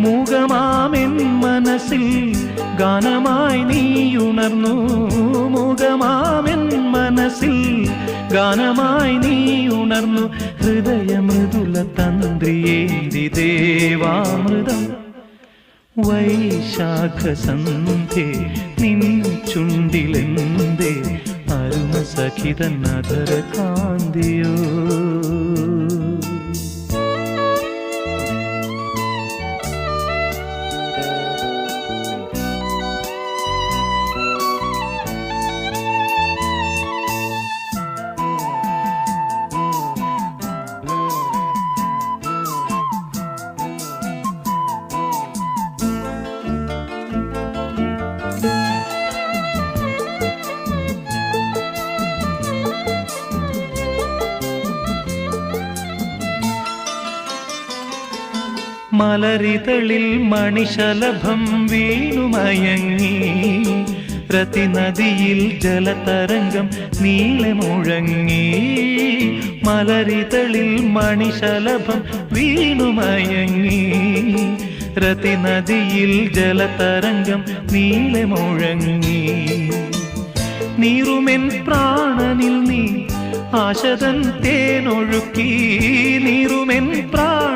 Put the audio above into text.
മൂകമാമെൻ മനസ്സിൽ ഗാനമായി നീയുണർന്നു. മൂകമാമെൻ മനസ്സിൽ ഗാനമായി നീയുണർന്നു. ഹൃദയമൃദുല തന്ത്രിയേന്തി ദേവാമൃതം വൈശാഖസന്ധ്യേ നിൻ ചുണ്ടിലെന്തേ അരുണ സഖിതൻ അധര കാന്തിയോ. മലരിതളിൽ മണിശലഭം വീണുമയങ്ങി. രതിനദിയിൽ ജലതരംഗം നീളെ മുഴങ്ങി. മലരിതളിൽ മണിശലഭം വീണുമയങ്ങി. രതിനദിയിൽ ജലതരംഗം നീളെ മുഴങ്ങി. നീറുമെൻ പ്രാണനിൽ നീ ആശതൻ തേനൊഴുക്കി. നീറുമെൻ പ്രാണ